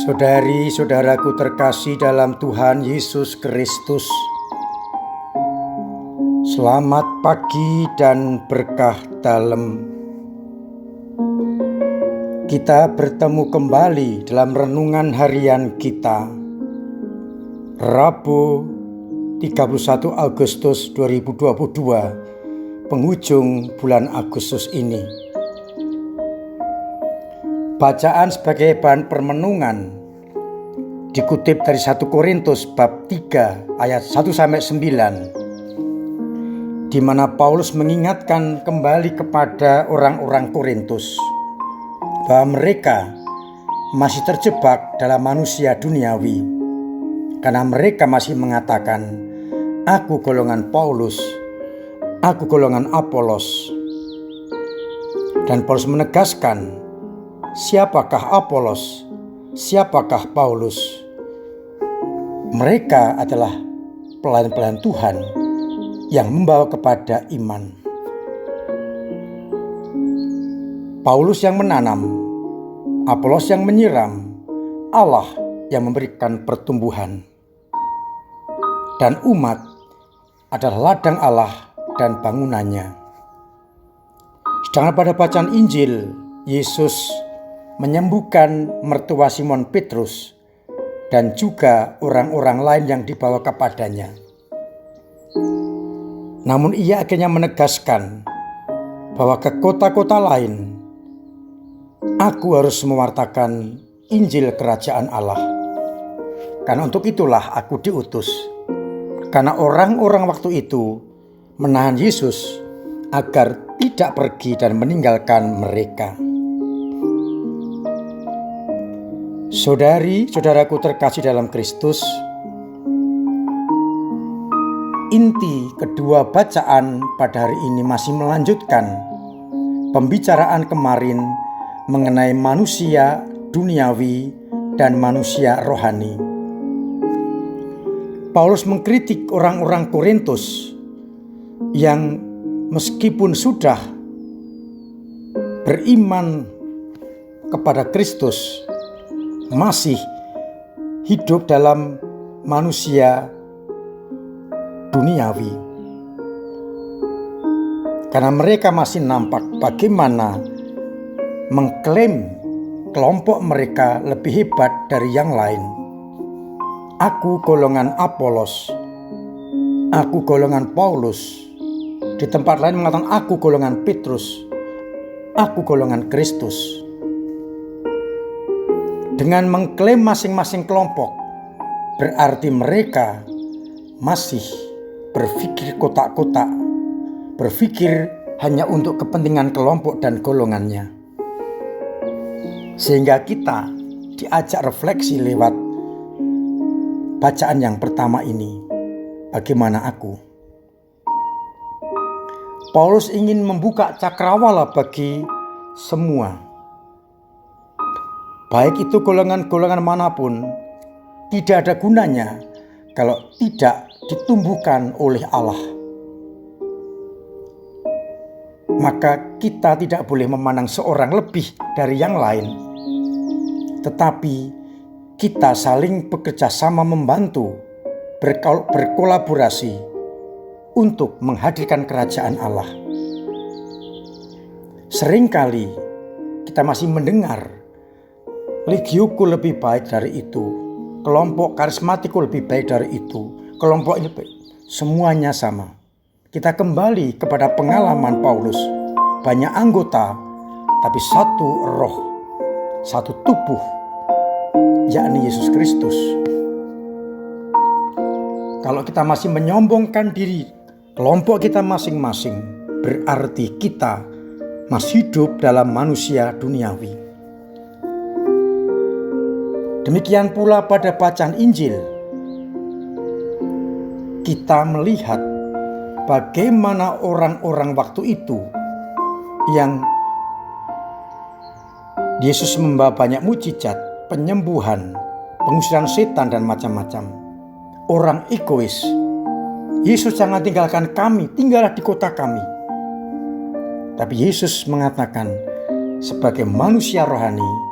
Saudari-saudaraku terkasih dalam Tuhan Yesus Kristus, selamat pagi dan berkah dalam. Kita bertemu kembali dalam renungan harian kita, Rabu 31 Agustus 2022, penghujung bulan Agustus ini. Bacaan sebagai bahan permenungan dikutip dari 1 Korintus bab 3 ayat 1-9, di mana Paulus mengingatkan kembali kepada orang-orang Korintus bahwa mereka masih terjebak dalam manusia duniawi, karena mereka masih mengatakan, "Aku golongan Paulus, aku golongan Apolos." Dan Paulus menegaskan, siapakah Apolos? Siapakah Paulus? Mereka adalah pelayan-pelayan Tuhan yang membawa kepada iman. Paulus yang menanam, Apolos yang menyiram, Allah yang memberikan pertumbuhan. Dan umat adalah ladang Allah dan bangunannya. Sedangkan pada bacaan Injil, Yesus menyembuhkan mertua Simon Petrus dan juga orang-orang lain yang dibawa kepadanya. Namun ia akhirnya menegaskan bahwa ke kota-kota lain aku harus mewartakan Injil Kerajaan Allah. Karena untuk itulah aku diutus. Karena orang-orang waktu itu menahan Yesus agar tidak pergi dan meninggalkan mereka. Saudari-saudaraku terkasih dalam Kristus, inti kedua bacaan pada hari ini masih melanjutkan pembicaraan kemarin mengenai manusia duniawi dan manusia rohani. Paulus mengkritik orang-orang Korintus yang meskipun sudah beriman kepada Kristus, masih hidup dalam manusia duniawi. Karena mereka masih nampak bagaimana mengklaim kelompok mereka lebih hebat dari yang lain. Aku golongan Apolos, aku golongan Paulus. Di tempat lain mengatakan aku golongan Petrus, aku golongan Kristus. Dengan mengklaim masing-masing kelompok, berarti mereka masih berpikir kotak-kotak, berpikir hanya untuk kepentingan kelompok dan golongannya. Sehingga kita diajak refleksi lewat bacaan yang pertama ini, bagaimana aku. Paulus ingin membuka cakrawala bagi semua. Baik itu golongan-golongan manapun, tidak ada gunanya kalau tidak ditumbuhkan oleh Allah. Maka kita tidak boleh memandang seorang lebih dari yang lain, tetapi kita saling bekerja sama, membantu, berkolaborasi untuk menghadirkan kerajaan Allah. Seringkali kita masih mendengar, legioku lebih baik dari itu, kelompok karismatiku lebih baik dari itu, kelompok ini baik. Semuanya sama. Kita kembali kepada pengalaman Paulus. Banyak anggota, tapi satu roh, satu tubuh, yakni Yesus Kristus. Kalau kita masih menyombongkan diri, kelompok kita masing-masing, berarti kita masih hidup dalam manusia duniawi. Demikian pula pada bacaan Injil, kita melihat bagaimana orang-orang waktu itu yang Yesus membawa banyak mujizat, penyembuhan, pengusiran setan dan macam-macam. Orang egois. Yesus jangan tinggalkan kami, tinggallah di kota kami. Tapi Yesus mengatakan, sebagai manusia rohani,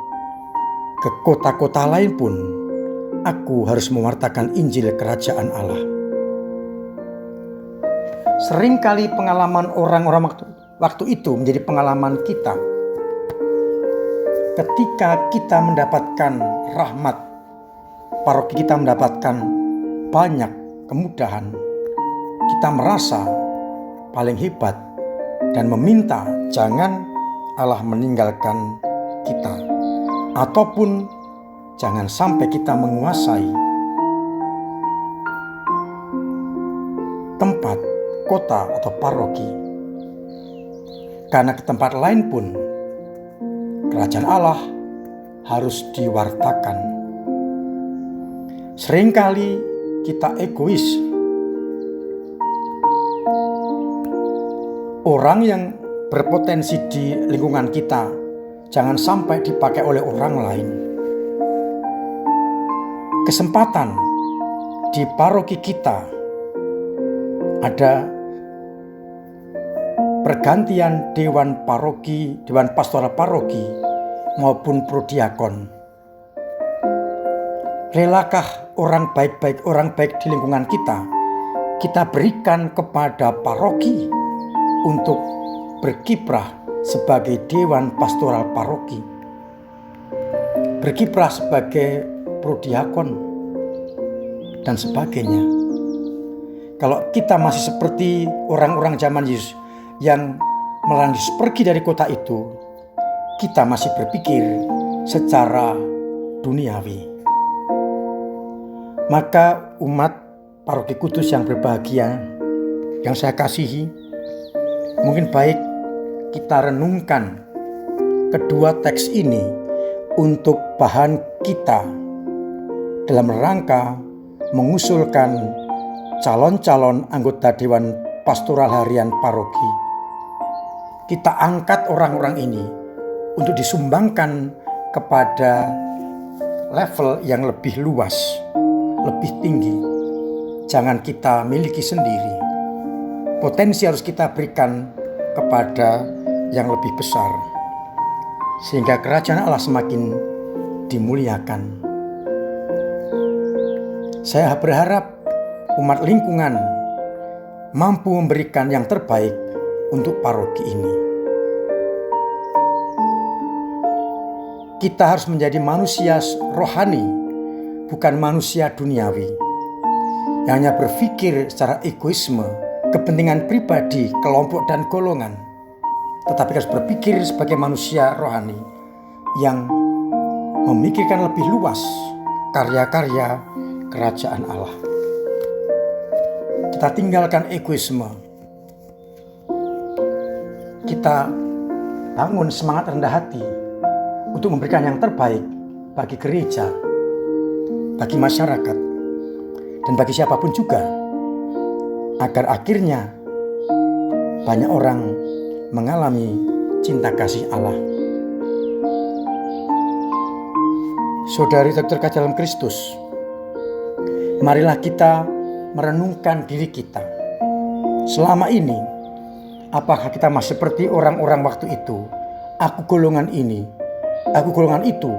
ke kota-kota lain pun aku harus mewartakan Injil Kerajaan Allah. Seringkali pengalaman orang-orang waktu itu menjadi pengalaman kita. Ketika kita mendapatkan rahmat, paroki kita mendapatkan banyak kemudahan, kita merasa paling hebat dan meminta jangan Allah meninggalkan kita, ataupun jangan sampai kita menguasai tempat, kota atau paroki. Karena ke tempat lain pun kerajaan Allah harus diwartakan. Seringkali kita egois. Orang yang berpotensi di lingkungan kita jangan sampai dipakai oleh orang lain. Kesempatan di paroki kita ada pergantian dewan paroki, dewan pastoral paroki maupun prodiakon. Relakah orang baik di lingkungan kita berikan kepada paroki untuk berkiprah sebagai dewan pastoral paroki, berkiprah sebagai prodiakon dan sebagainya. Kalau kita masih seperti orang-orang zaman Yesus yang melanjut pergi dari kota itu, kita masih berpikir secara duniawi. Maka umat paroki Kudus yang berbahagia, yang saya kasihi, mungkin baik kita renungkan kedua teks ini untuk bahan kita dalam rangka mengusulkan calon-calon anggota Dewan Pastoral Harian Paroki. Kita angkat orang-orang ini untuk disumbangkan kepada level yang lebih luas, lebih tinggi. Jangan kita miliki sendiri. Potensi harus kita berikan kepada yang lebih besar, sehingga kerajaan Allah semakin dimuliakan. Saya berharap umat lingkungan mampu memberikan yang terbaik untuk paroki ini. Kita harus menjadi manusia rohani, bukan manusia duniawi yang hanya berpikir secara egoisme, kepentingan pribadi, kelompok dan golongan, tetapi harus berpikir sebagai manusia rohani yang memikirkan lebih luas karya-karya kerajaan Allah. Kita tinggalkan egoisme. Kita bangun semangat rendah hati untuk memberikan yang terbaik bagi gereja, bagi masyarakat, dan bagi siapapun juga, agar akhirnya banyak orang mengalami cinta kasih Allah. Saudari-saudari terkasih dalam Kristus, marilah kita merenungkan diri kita. Selama ini, apakah kita masih seperti orang-orang waktu itu? Aku golongan ini, aku golongan itu,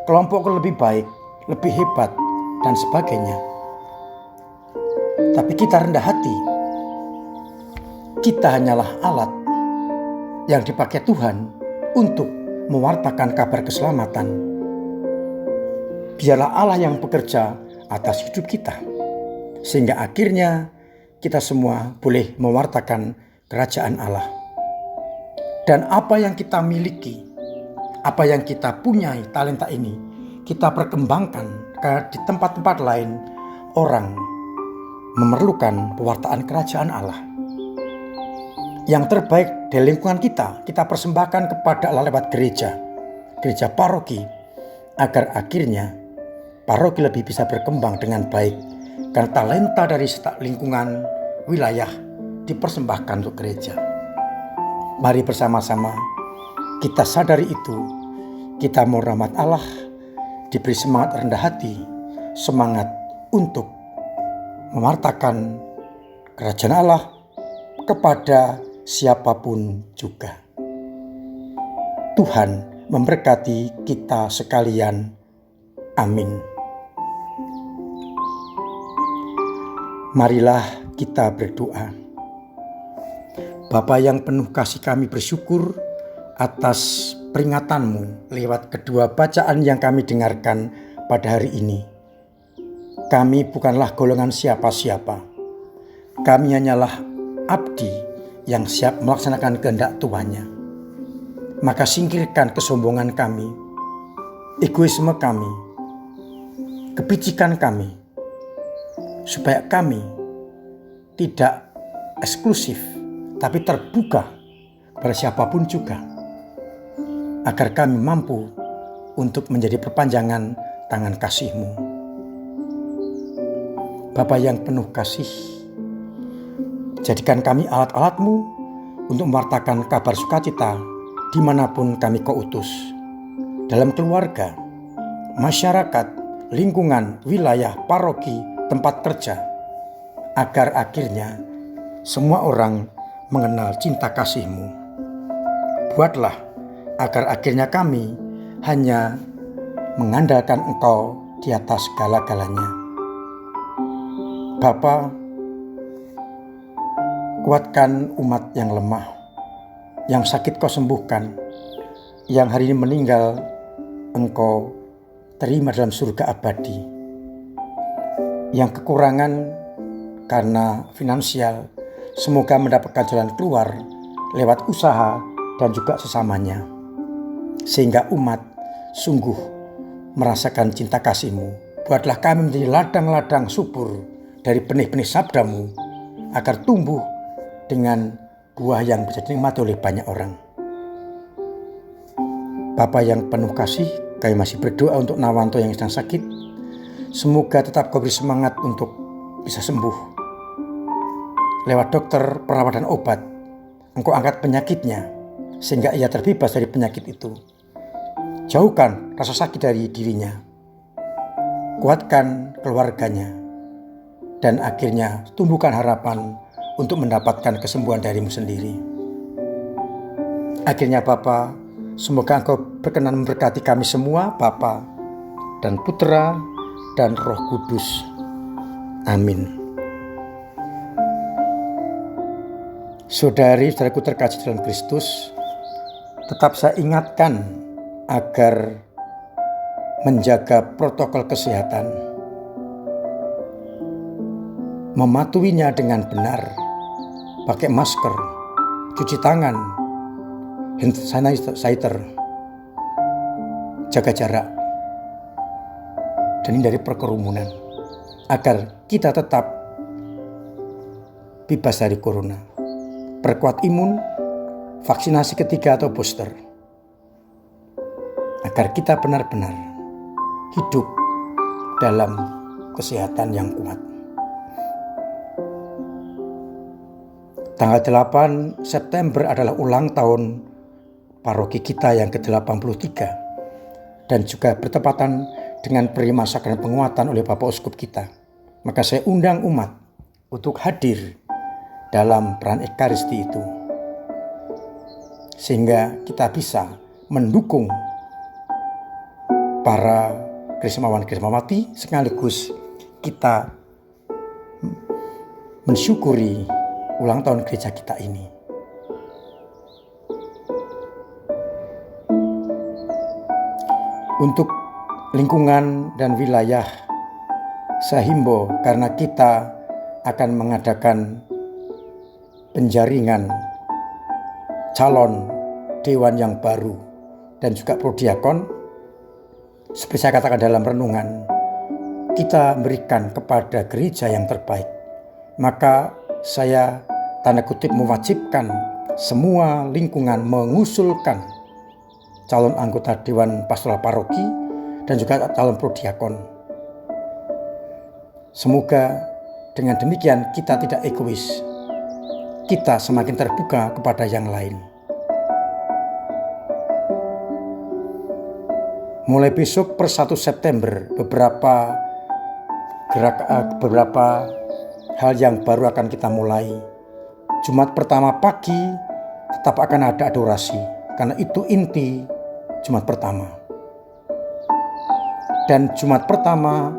kelompokku lebih baik, lebih hebat, dan sebagainya. Tapi kita rendah hati. Kita hanyalah alat yang dipakai Tuhan untuk mewartakan kabar keselamatan. Biarlah Allah yang bekerja atas hidup kita, sehingga akhirnya kita semua boleh mewartakan kerajaan Allah. Dan apa yang kita miliki, apa yang kita punyai, talenta ini, kita perkembangkan, karena di tempat-tempat lain orang memerlukan pewartaan kerajaan Allah. Yang terbaik dari lingkungan kita persembahkan kepada Allah lewat gereja paroki, agar akhirnya paroki lebih bisa berkembang dengan baik, karena talenta dari lingkungan wilayah dipersembahkan untuk gereja. Mari bersama-sama kita sadari itu. Kita mau rahmat Allah, diberi semangat rendah hati, semangat untuk mewartakan kerajaan Allah kepada siapapun juga. Tuhan memberkati kita sekalian. Amin. Marilah kita berdoa. Bapa yang penuh kasih, kami bersyukur atas peringatan-Mu lewat kedua bacaan yang kami dengarkan pada hari ini. Kami bukanlah golongan siapa-siapa. Kami hanyalah abdi yang siap melaksanakan kehendak Tuhannya. Maka singkirkan kesombongan kami, egoisme kami, kepicikan kami, supaya kami tidak eksklusif tapi terbuka kepada siapapun juga, agar kami mampu untuk menjadi perpanjangan tangan kasih-Mu. Bapa yang penuh kasih, jadikan kami alat-alat-Mu untuk mewartakan kabar sukacita dimanapun kami Kau utus, dalam keluarga, masyarakat, lingkungan, wilayah, paroki, tempat kerja, agar akhirnya semua orang mengenal cinta kasih-Mu. Buatlah agar akhirnya kami hanya mengandalkan Engkau di atas segala-galanya. Bapa, kuatkan umat yang lemah, yang sakit Kau sembuhkan, yang hari ini meninggal Engkau terima dalam surga abadi, yang kekurangan karena finansial, semoga mendapatkan jalan keluar lewat usaha dan juga sesamanya, sehingga umat sungguh merasakan cinta kasih-Mu. Buatlah kami menjadi ladang-ladang subur dari benih-benih sabda-Mu, agar tumbuh dengan buah yang bisa dinikmati oleh banyak orang. Bapa yang penuh kasih, kami masih berdoa untuk Nawanto yang sedang sakit. Semoga tetap Kau beri semangat untuk bisa sembuh. Lewat dokter, perawat dan obat, Engkau angkat penyakitnya, sehingga ia terbebas dari penyakit itu. Jauhkan rasa sakit dari dirinya. Kuatkan keluarganya. Dan akhirnya tumbuhkan harapan untuk mendapatkan kesembuhan dari-Mu sendiri. Akhirnya Bapa, semoga Engkau berkenan memberkati kami semua, Bapa dan Putra dan Roh Kudus. Amin. Saudari-saudaraku terkasih dalam Kristus, tetap saya ingatkan agar menjaga protokol kesehatan, mematuhinya dengan benar, pakai masker, cuci tangan, hand sanitizer, jaga jarak, dan hindari perkerumunan, agar kita tetap bebas dari corona. Perkuat imun, vaksinasi ketiga atau booster, agar kita benar-benar hidup dalam kesehatan yang kuat. Tanggal 8 September adalah ulang tahun paroki kita yang ke-83, dan juga bertepatan dengan penerima sakramen penguatan oleh Bapak Uskup kita. Maka saya undang umat untuk hadir dalam peran Ekaristi itu, sehingga kita bisa mendukung para Krismawan-Krismawati, sekaligus kita mensyukuri ulang tahun gereja kita ini. Untuk lingkungan dan wilayah, saya himbau karena kita akan mengadakan penjaringan calon dewan yang baru dan juga prodiakon. Seperti saya katakan dalam renungan, kita berikan kepada gereja yang terbaik. Maka saya tanda kutip mewajibkan semua lingkungan mengusulkan calon anggota dewan pastoral paroki dan juga calon prodiakon. Semoga dengan demikian kita tidak egois. Kita semakin terbuka kepada yang lain. Mulai besok per 1 September beberapa hal yang baru akan kita mulai. Jumat pertama pagi tetap akan ada adorasi, karena itu inti Jumat pertama. Dan Jumat pertama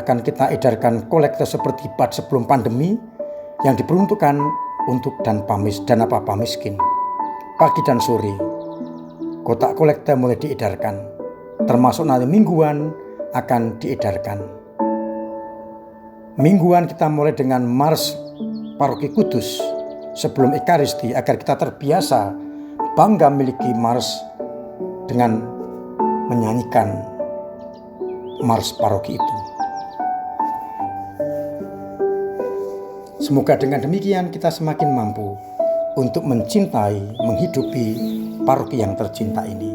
akan kita edarkan kolekte seperti sebelum pandemi yang diperuntukkan untuk dana miskin. Pagi dan sore, kotak kolekte mulai diedarkan, termasuk nanti mingguan akan diedarkan. Mingguan kita mulai dengan Mars Paroki Kudus sebelum Ekaristi agar kita terbiasa bangga memiliki Mars dengan menyanyikan Mars Paroki itu. Semoga dengan demikian kita semakin mampu untuk mencintai, menghidupi paroki yang tercinta ini.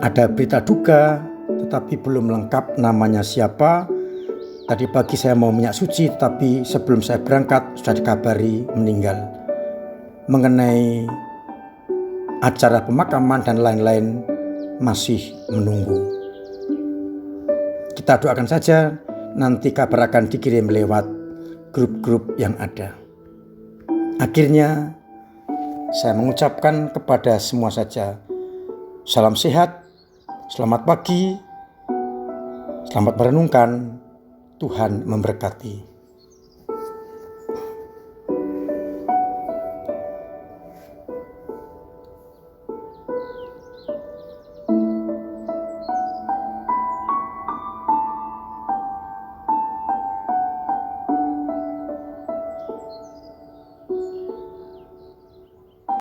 Ada berita duka, tetapi belum lengkap namanya siapa. Tadi pagi saya mau minyak suci, tetapi sebelum saya berangkat sudah dikabari meninggal. Mengenai acara pemakaman dan lain-lain masih menunggu. Kita doakan saja, nanti kabar akan dikirim lewat grup-grup yang ada. Akhirnya saya mengucapkan kepada semua saja, salam sehat, selamat pagi, selamat merenungkan, Tuhan memberkati.